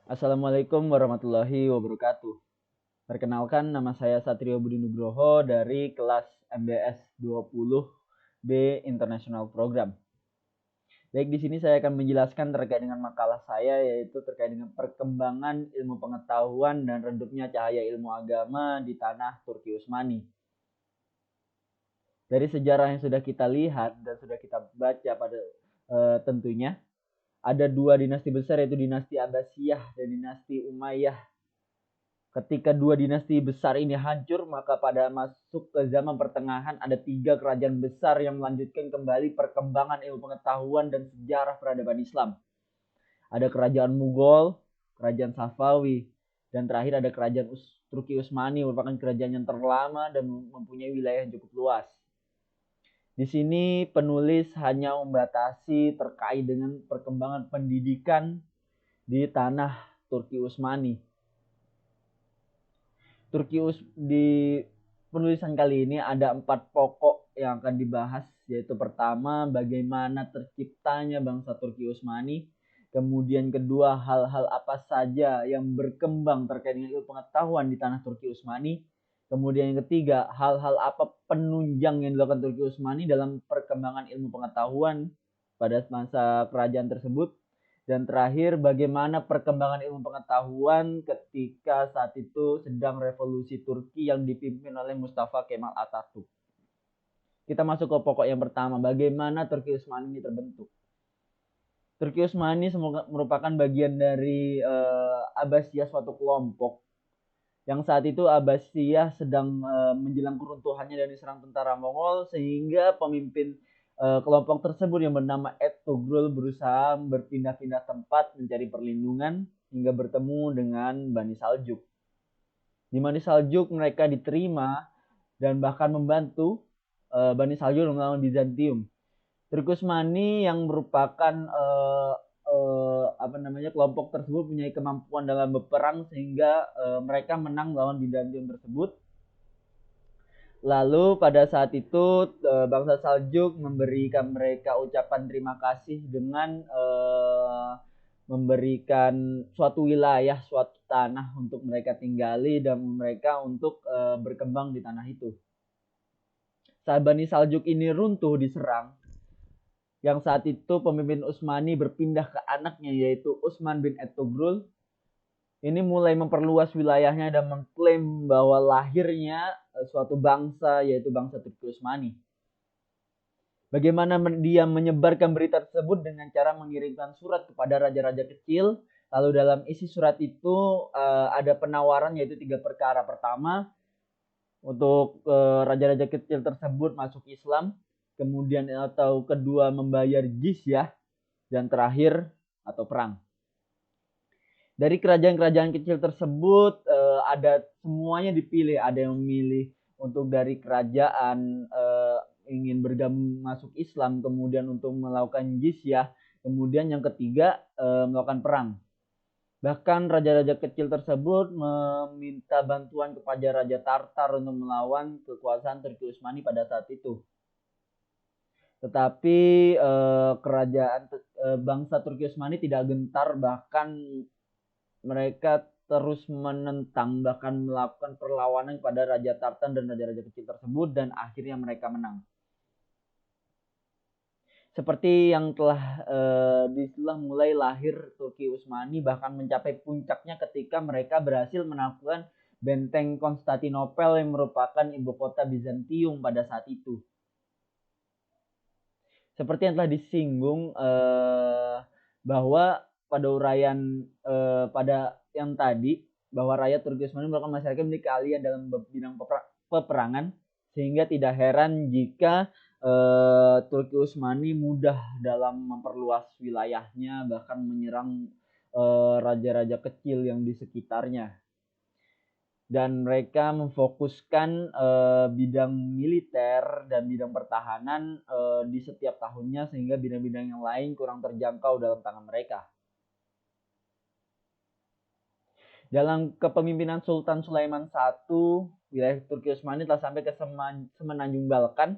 Assalamualaikum warahmatullahi wabarakatuh. Perkenalkan, nama saya Satrio Budi Nugroho dari kelas MBS 20B International Program. Baik, di sini saya akan menjelaskan terkait dengan makalah saya, yaitu terkait dengan perkembangan ilmu pengetahuan dan redupnya cahaya ilmu agama di tanah Turki Utsmani. Dari sejarah yang sudah kita lihat dan sudah kita baca pada tentunya, ada dua dinasti besar, yaitu dinasti Abbasiyah dan dinasti Umayyah. Ketika dua dinasti besar ini hancur, maka pada masuk ke zaman pertengahan ada tiga kerajaan besar yang melanjutkan kembali perkembangan ilmu pengetahuan dan sejarah peradaban Islam. Ada kerajaan Mughal, kerajaan Safawi, dan terakhir ada kerajaan Turki Utsmani, merupakan kerajaan yang terlama dan mempunyai wilayah yang cukup luas. Di sini penulis hanya membatasi terkait dengan perkembangan pendidikan di tanah Turki Utsmani. Di penulisan kali ini ada 4 pokok yang akan dibahas, yaitu pertama, bagaimana terciptanya bangsa Turki Utsmani. Kemudian kedua, hal-hal apa saja yang berkembang terkait dengan ilmu pengetahuan di tanah Turki Utsmani. Kemudian yang ketiga, hal-hal apa penunjang yang dilakukan Turki Utsmani dalam perkembangan ilmu pengetahuan pada masa kerajaan tersebut. Dan terakhir, bagaimana perkembangan ilmu pengetahuan ketika saat itu sedang revolusi Turki yang dipimpin oleh Mustafa Kemal Atatürk. Kita masuk ke pokok yang pertama, bagaimana Turki Utsmani ini terbentuk. Turki Utsmani merupakan bagian dari Abbasiyah, suatu kelompok yang saat itu Abbasiyah sedang menjelang keruntuhannya dan diserang tentara Mongol, sehingga pemimpin kelompok tersebut yang bernama Ertugrul berusaha berpindah-pindah tempat mencari perlindungan hingga bertemu dengan Bani Saljuk. Di Bani Saljuk mereka diterima dan bahkan membantu Bani Saljuk melawan Bizantium. Turki Utsmani yang merupakan kelompok tersebut punya kemampuan dalam berperang sehingga mereka menang melawan Bizantium tersebut. Lalu pada saat itu bangsa Saljuk memberikan mereka ucapan terima kasih dengan memberikan suatu wilayah, suatu tanah untuk mereka tinggali dan mereka untuk berkembang di tanah itu. Saat Bani Saljuk ini runtuh diserang, yang saat itu pemimpin Utsmani berpindah ke anaknya, yaitu Utsman bin Ertugrul. Ini mulai memperluas wilayahnya dan mengklaim bahwa lahirnya suatu bangsa, yaitu bangsa Turki Utsmani. Bagaimana dia menyebarkan berita tersebut dengan cara mengirimkan surat kepada raja-raja kecil. Lalu dalam isi surat itu ada penawaran, yaitu 3 perkara. Pertama, untuk raja-raja kecil tersebut masuk Islam. Kemudian atau kedua, membayar jizyah. Dan terakhir, atau perang. Dari kerajaan-kerajaan kecil tersebut ada semuanya dipilih. Ada yang memilih untuk dari kerajaan ingin bergabung masuk Islam, kemudian untuk melakukan jizyah, kemudian yang ketiga melakukan perang. Bahkan raja-raja kecil tersebut meminta bantuan kepada Raja Tartar untuk melawan kekuasaan Turki Utsmani pada saat itu. Tetapi kerajaan bangsa Turki Utsmani tidak gentar, bahkan mereka terus menentang, bahkan melakukan perlawanan kepada Raja Tartan dan raja-raja kecil tersebut, dan akhirnya mereka menang. Seperti yang telah mulai lahir Turki Utsmani, bahkan mencapai puncaknya ketika mereka berhasil menaklukkan benteng Konstantinopel yang merupakan ibu kota Bizantium pada saat itu. Seperti yang telah disinggung bahwa pada uraian pada yang tadi, bahwa rakyat Turki Utsmani merupakan masyarakat yang memiliki keahlian dalam bidang peperangan, sehingga tidak heran jika Turki Utsmani mudah dalam memperluas wilayahnya, bahkan menyerang raja-raja kecil yang di sekitarnya. Dan mereka memfokuskan bidang militer dan bidang pertahanan di setiap tahunnya, sehingga bidang-bidang yang lain kurang terjangkau dalam tangan mereka. Dalam kepemimpinan Sultan Sulaiman I, wilayah Turki Utsmani telah sampai ke semenanjung Balkan,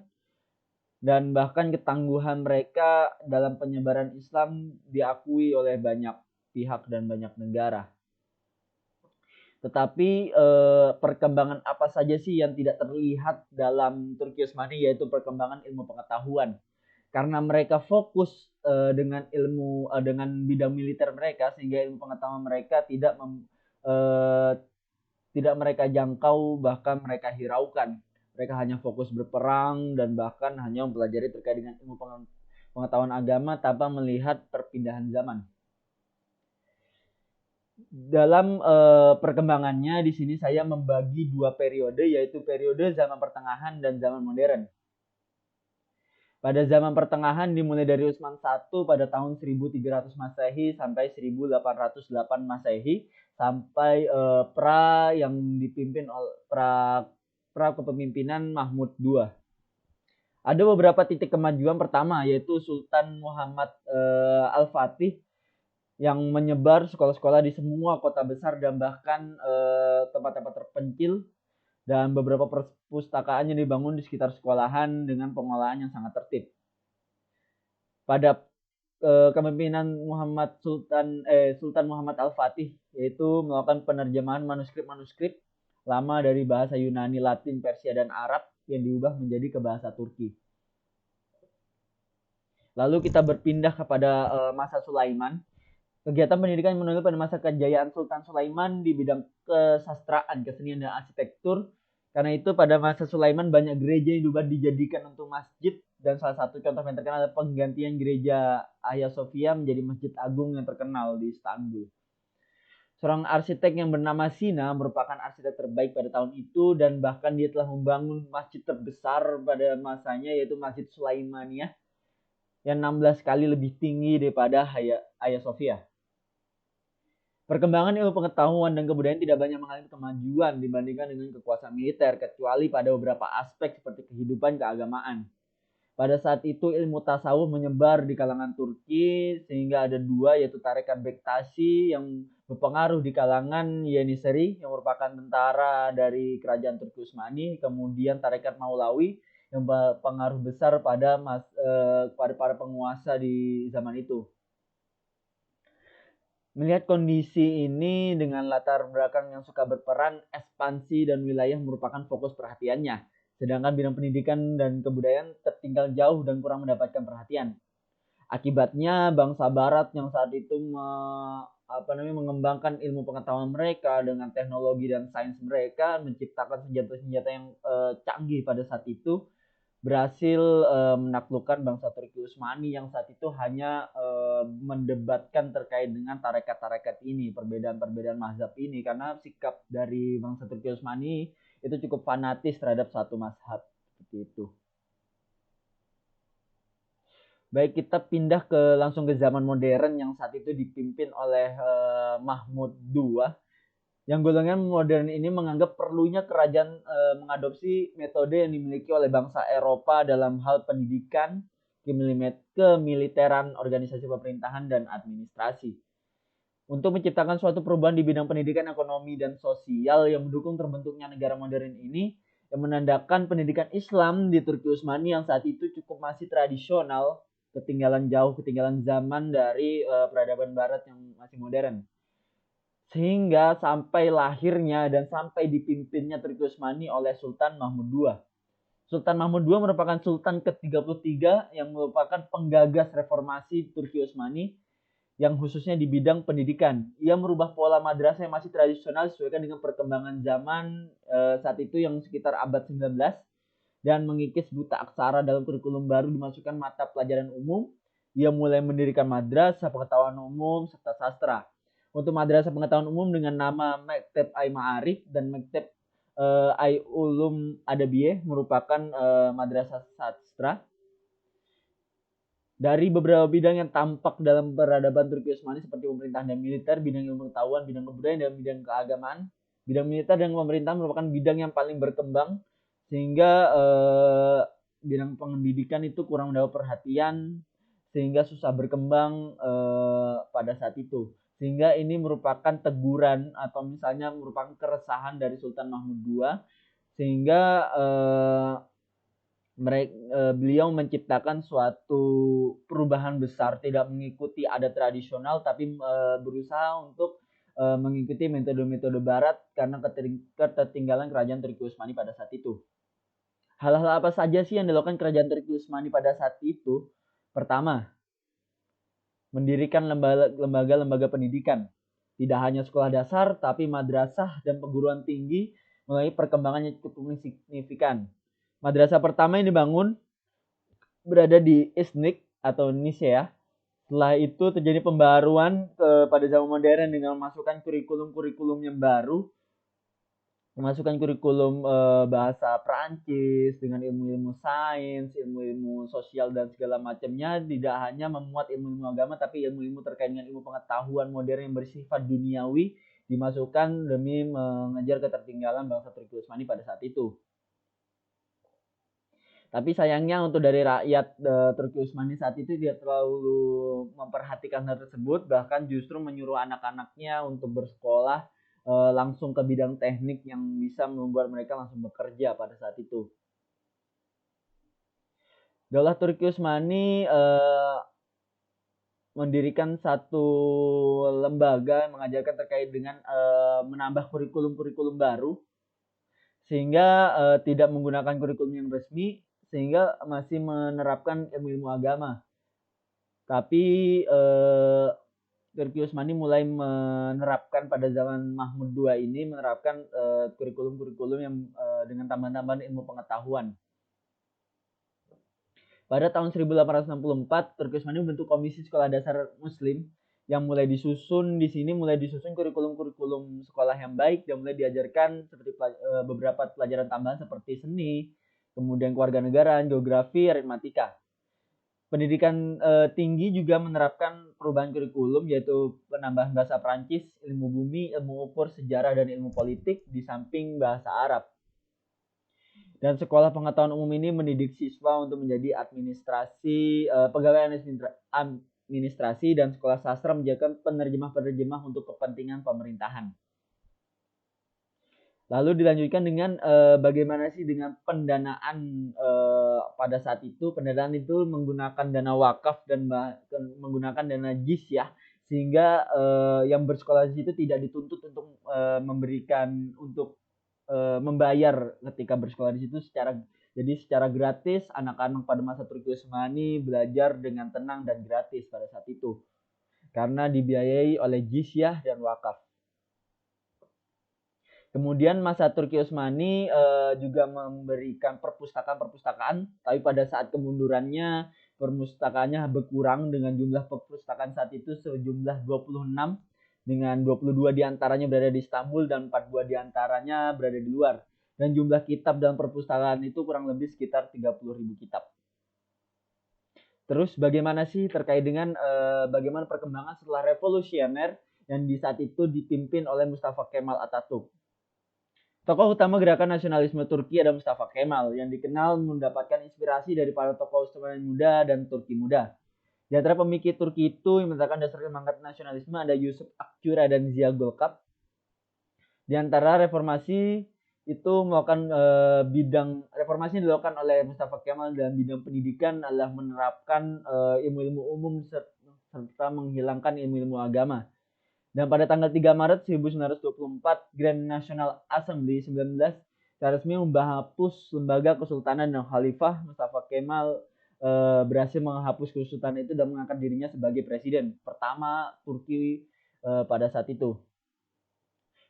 dan bahkan ketangguhan mereka dalam penyebaran Islam diakui oleh banyak pihak dan banyak negara. Tetapi perkembangan apa saja sih yang tidak terlihat dalam Turki Utsmani, yaitu perkembangan ilmu pengetahuan. Karena mereka fokus dengan bidang militer mereka, sehingga ilmu pengetahuan mereka tidak mereka jangkau, bahkan mereka hiraukan. Mereka hanya fokus berperang dan bahkan hanya mempelajari terkait dengan ilmu pengetahuan agama tanpa melihat perpindahan zaman. Dalam perkembangannya di sini saya membagi dua periode, yaitu periode zaman pertengahan dan zaman modern. Pada zaman pertengahan dimulai dari Utsman I pada tahun 1300 Masehi sampai 1808 Masehi, sampai pra yang dipimpin oleh pra kepemimpinan Mahmud II. Ada beberapa titik kemajuan. Pertama yaitu Sultan Muhammad Al-Fatih yang menyebar sekolah-sekolah di semua kota besar dan bahkan tempat-tempat terpencil, dan beberapa perpustakaan yang dibangun di sekitar sekolahan dengan pengolahan yang sangat tertib. Pada kepemimpinan Sultan Muhammad Al-Fatih, yaitu melakukan penerjemahan manuskrip-manuskrip lama dari bahasa Yunani, Latin, Persia, dan Arab yang diubah menjadi ke bahasa Turki. Lalu kita berpindah kepada masa Sulaiman. Kegiatan pendidikan menurut pada masa kejayaan Sultan Sulaiman di bidang kesastraan, kesenian, dan arsitektur. Karena itu pada masa Sulaiman banyak gereja yang diubah dijadikan untuk masjid, dan salah satu contoh yang terkenal adalah penggantian gereja Hagia Sophia menjadi masjid agung yang terkenal di Istanbul. Seorang arsitek yang bernama Sina merupakan arsitek terbaik pada tahun itu, dan bahkan dia telah membangun masjid terbesar pada masanya, yaitu Masjid Sulaimaniyah, yang 16 kali lebih tinggi daripada Hagia Sophia. Perkembangan ilmu pengetahuan dan kebudayaan tidak banyak mengalami kemajuan dibandingkan dengan kekuasaan militer, kecuali pada beberapa aspek seperti kehidupan keagamaan. Pada saat itu ilmu tasawuf menyebar di kalangan Turki, sehingga ada dua, yaitu tarekat Bektashi yang berpengaruh di kalangan Yeniseri yang merupakan tentara dari kerajaan Turki Utsmani, kemudian tarekat Maulawi yang berpengaruh besar pada para penguasa di zaman itu. Melihat kondisi ini dengan latar belakang yang suka berperan, ekspansi dan wilayah merupakan fokus perhatiannya. Sedangkan bidang pendidikan dan kebudayaan tertinggal jauh dan kurang mendapatkan perhatian. Akibatnya bangsa barat yang saat itu mengembangkan ilmu pengetahuan mereka dengan teknologi dan sains mereka, menciptakan senjata-senjata yang canggih pada saat itu, berhasil menaklukkan bangsa Turki Utsmani yang saat itu hanya mendebatkan terkait dengan tarekat-tarekat ini, perbedaan-perbedaan mazhab ini, karena sikap dari bangsa Turki Utsmani itu cukup fanatis terhadap satu mazhab seperti itu. Baik, kita pindah langsung ke zaman modern yang saat itu dipimpin oleh Mahmud II. Yang golongan modern ini menganggap perlunya kerajaan mengadopsi metode yang dimiliki oleh bangsa Eropa dalam hal pendidikan, kemiliteran, organisasi pemerintahan, dan administrasi. Untuk menciptakan suatu perubahan di bidang pendidikan, ekonomi, dan sosial yang mendukung terbentuknya negara modern ini, yang menandakan pendidikan Islam di Turki Utsmani yang saat itu cukup masih tradisional, ketinggalan zaman dari peradaban barat yang masih modern. Sehingga sampai lahirnya dan sampai dipimpinnya Turki Utsmani oleh Sultan Mahmud II. Sultan Mahmud II merupakan Sultan ke-33 yang merupakan penggagas reformasi Turki Utsmani yang khususnya di bidang pendidikan. Ia merubah pola madrasah yang masih tradisional sesuai dengan perkembangan zaman saat itu yang sekitar abad 19, dan mengikis buta aksara dalam kurikulum baru dimasukkan mata pelajaran umum. Ia mulai mendirikan madrasah pengetahuan umum serta sastra. Untuk madrasah pengetahuan umum dengan nama Mekteb Ai Ma'arif dan Mekteb Ai Ulum Adabiyeh merupakan madrasah sastra. Dari beberapa bidang yang tampak dalam peradaban Turki Utsmani seperti pemerintahan dan militer, bidang ilmu pengetahuan, bidang kebudayaan, dan bidang keagamaan, bidang militer dan pemerintahan merupakan bidang yang paling berkembang, sehingga bidang pendidikan itu kurang mendapat perhatian, sehingga susah berkembang pada saat itu. Sehingga ini merupakan teguran atau misalnya merupakan keresahan dari Sultan Mahmud II, sehingga beliau menciptakan suatu perubahan besar, tidak mengikuti adat tradisional, tapi berusaha untuk mengikuti metode-metode barat karena ketertinggalan kerajaan Turki Utsmani pada saat itu. Hal-hal apa saja sih yang dilakukan kerajaan Turki Utsmani pada saat itu? Pertama, mendirikan lembaga-lembaga pendidikan. Tidak hanya sekolah dasar, tapi madrasah dan perguruan tinggi mulai perkembangan yang cukup signifikan. Madrasah pertama yang dibangun berada di Iznik atau Nisea. Setelah itu terjadi pembaruan pada zaman modern dengan memasukkan kurikulum yang baru, memasukkan kurikulum bahasa Perancis dengan ilmu-ilmu sains, ilmu-ilmu sosial dan segala macamnya, tidak hanya memuat ilmu-ilmu agama tapi ilmu-ilmu terkait dengan ilmu pengetahuan modern yang bersifat duniawi dimasukkan demi mengejar ketertinggalan bangsa Turki Utsmani pada saat itu. Tapi sayangnya untuk dari rakyat Turki Utsmani saat itu tidak terlalu memperhatikan hal tersebut, bahkan justru menyuruh anak-anaknya untuk bersekolah langsung ke bidang teknik yang bisa membuat mereka langsung bekerja pada saat itu. Daulah Turki Utsmani mendirikan satu lembaga yang mengajarkan terkait dengan menambah kurikulum-kurikulum baru, sehingga tidak menggunakan kurikulum yang resmi, sehingga masih menerapkan ilmu-ilmu agama. Tapi Turki Utsmani mulai menerapkan pada zaman Mahmud II ini menerapkan kurikulum-kurikulum yang dengan tambahan-tambahan ilmu pengetahuan. Pada tahun 1864, Turki Utsmani membentuk Komisi Sekolah Dasar Muslim yang mulai disusun kurikulum-kurikulum sekolah yang baik dan mulai diajarkan seperti beberapa pelajaran tambahan seperti seni, kemudian kewarganegaraan, geografi, aritmatika. Pendidikan tinggi juga menerapkan perubahan kurikulum yaitu penambahan bahasa Prancis, ilmu bumi, ilmu ukur, sejarah, dan ilmu politik di samping bahasa Arab. Dan sekolah pengetahuan umum ini mendidik siswa untuk menjadi pegawai administrasi dan sekolah sastra menjadikan penerjemah-penerjemah untuk kepentingan pemerintahan. Lalu dilanjutkan dengan bagaimana sih dengan pendanaan pada saat itu. Pendanaan itu menggunakan dana wakaf dan menggunakan dana jizyah, sehingga yang bersekolah di situ tidak dituntut untuk membayar ketika bersekolah di situ secara gratis. Anak-anak pada masa Turki Utsmani belajar dengan tenang dan gratis pada saat itu karena dibiayai oleh jizyah dan wakaf. Kemudian masa Turki Utsmani juga memberikan perpustakaan, tapi pada saat kemundurannya perpustakaannya berkurang dengan jumlah perpustakaan saat itu sejumlah 26, dengan 22 diantaranya berada di Istanbul dan 42 diantaranya berada di luar. Dan jumlah kitab dalam perpustakaan itu kurang lebih sekitar 30.000 kitab. Terus bagaimana sih terkait dengan bagaimana perkembangan setelah revolusioner yang di saat itu dipimpin oleh Mustafa Kemal Atatürk. Tokoh utama gerakan nasionalisme Turki adalah Mustafa Kemal yang dikenal mendapatkan inspirasi dari para tokoh Osmani muda dan Turki muda. Di antara pemikir Turki itu yang mengatakan dasar semangat nasionalisme ada Yusuf Akçura dan Ziya Gökalp. Di antara reformasi itu melakukan reformasi yang dilakukan oleh Mustafa Kemal dalam bidang pendidikan adalah menerapkan ilmu-ilmu umum serta menghilangkan ilmu-ilmu agama. Dan pada tanggal 3 Maret 1924, Grand National Assembly 19 resmi menghapus lembaga kesultanan dan khalifah. Mustafa Kemal berhasil menghapus kesultanan itu dan mengangkat dirinya sebagai presiden pertama Turki pada saat itu.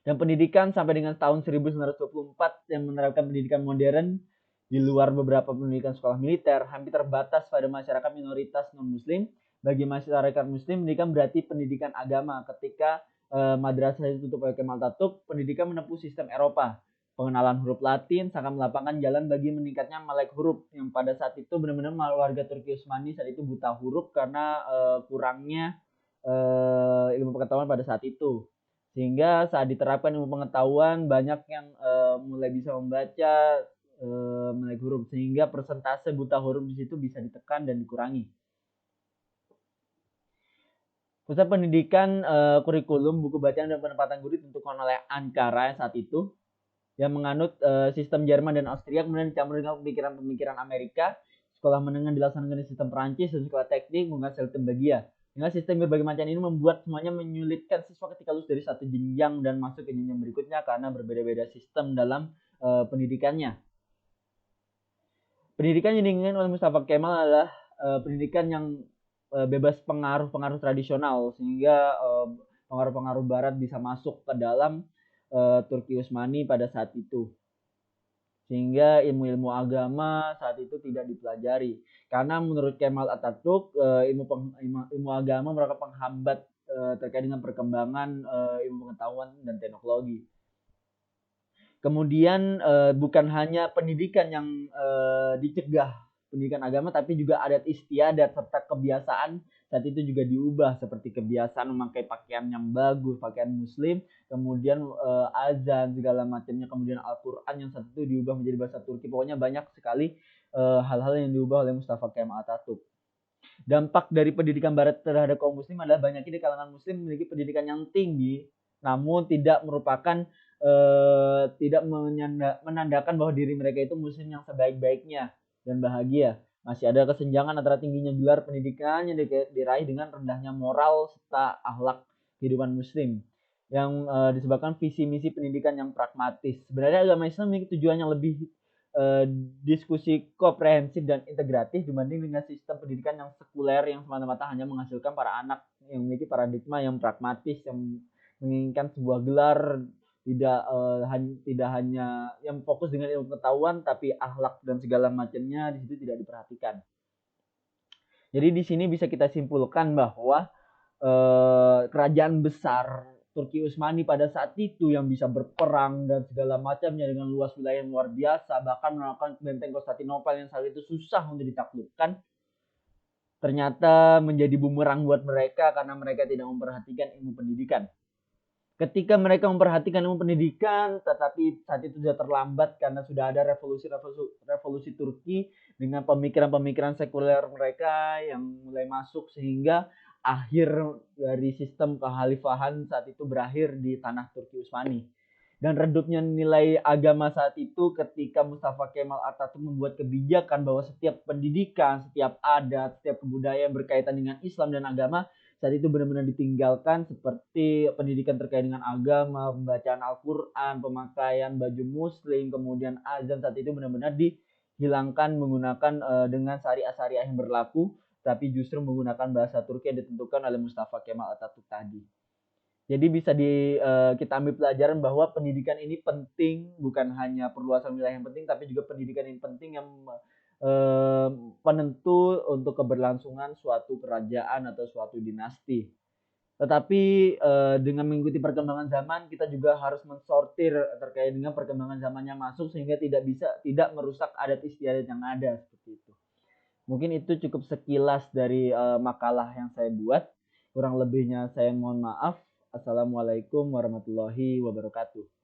Dan pendidikan sampai dengan tahun 1924 yang menerapkan pendidikan modern di luar beberapa pendidikan sekolah militer hampir terbatas pada masyarakat minoritas non-muslim. Bagi masyarakat muslim, pendidikan berarti pendidikan agama. Ketika madrasah itu ditutup oleh Kemal Atatürk, pendidikan menempuh sistem Eropa. Pengenalan huruf Latin sangat melapangkan jalan bagi meningkatnya melek huruf, yang pada saat itu benar-benar warga Turki Utsmani saat itu buta huruf karena kurangnya ilmu pengetahuan pada saat itu. Sehingga saat diterapkan ilmu pengetahuan, banyak yang mulai bisa membaca melek huruf, sehingga persentase buta huruf di situ bisa ditekan dan dikurangi. Pusat pendidikan kurikulum, buku bacaan dan penempatan guru ditentukan oleh Ankara saat itu, yang menganut sistem Jerman dan Austria, kemudian dicampur dengan pemikiran-pemikiran Amerika. Sekolah menengah dilaksanakan di sistem Perancis dan sekolah teknik menggunakan sistem Belgia. Dengan sistem berbagai macam ini membuat semuanya menyulitkan siswa ketika lulus dari satu jenjang dan masuk ke jenjang berikutnya karena berbeda-beda sistem dalam pendidikannya. Pendidikan yang diinginkan oleh Mustafa Kemal adalah pendidikan yang bebas pengaruh-pengaruh tradisional sehingga pengaruh-pengaruh barat bisa masuk ke dalam Turki Utsmani pada saat itu. Sehingga ilmu-ilmu agama saat itu tidak dipelajari. Karena menurut Kemal Atatürk ilmu agama merupakan penghambat terkait dengan perkembangan ilmu pengetahuan dan teknologi. Kemudian bukan hanya pendidikan yang dicegah pendidikan agama, tapi juga adat istiadat serta kebiasaan saat itu juga diubah, seperti kebiasaan memakai pakaian yang bagus, pakaian muslim, kemudian azan segala macamnya, kemudian Al-Quran yang saat itu diubah menjadi bahasa Turki. Pokoknya banyak sekali hal-hal yang diubah oleh Mustafa Kemal Atatürk. Dampak dari pendidikan barat terhadap kaum muslim adalah banyaknya di kalangan muslim memiliki pendidikan yang tinggi namun tidak merupakan tidak menandakan bahwa diri mereka itu muslim yang sebaik-baiknya dan bahagia. Masih ada kesenjangan antara tingginya gelar pendidikan yang diraih dengan rendahnya moral serta akhlak kehidupan muslim yang disebabkan visi misi pendidikan yang pragmatis. Sebenarnya agama Islam memiliki tujuan yang lebih diskusi komprehensif dan integratif dibanding dengan sistem pendidikan yang sekuler yang semata-mata hanya menghasilkan para anak yang memiliki paradigma yang pragmatis yang menginginkan sebuah gelar tidak hanya yang fokus dengan ilmu pengetahuan tapi akhlak dan segala macamnya di situ tidak diperhatikan. Jadi di sini bisa kita simpulkan bahwa kerajaan besar Turki Utsmani pada saat itu yang bisa berperang dan segala macamnya dengan luas wilayah yang luar biasa, bahkan melakukan benteng Konstantinopel yang saat itu susah untuk ditaklukkan, ternyata menjadi bumerang buat mereka karena mereka tidak memperhatikan ilmu pendidikan. Ketika mereka memperhatikan ilmu pendidikan, tetapi saat itu sudah terlambat karena sudah ada revolusi Turki dengan pemikiran-pemikiran sekuler mereka yang mulai masuk sehingga akhir dari sistem kekhalifahan saat itu berakhir di tanah Turki Utsmani. Dan redupnya nilai agama saat itu ketika Mustafa Kemal Atatürk membuat kebijakan bahwa setiap pendidikan, setiap adat, setiap kebudayaan berkaitan dengan Islam dan agama saat itu benar-benar ditinggalkan, seperti pendidikan terkait dengan agama, pembacaan Al-Quran, pemakaian baju muslim, kemudian azan saat itu benar-benar dihilangkan menggunakan dengan syariah-syariah yang berlaku, tapi justru menggunakan bahasa Turki yang ditentukan oleh Mustafa Kemal Atatürk tadi. Jadi bisa kita ambil pelajaran bahwa pendidikan ini penting, bukan hanya perluasan wilayah yang penting, tapi juga pendidikan ini penting yang penentu untuk keberlangsungan suatu kerajaan atau suatu dinasti. Tetapi dengan mengikuti perkembangan zaman, kita juga harus mensortir terkait dengan perkembangan zamannya masuk sehingga tidak merusak adat istiadat yang ada seperti itu. Mungkin itu cukup sekilas dari makalah yang saya buat. Kurang lebihnya saya mohon maaf. Assalamualaikum warahmatullahi wabarakatuh.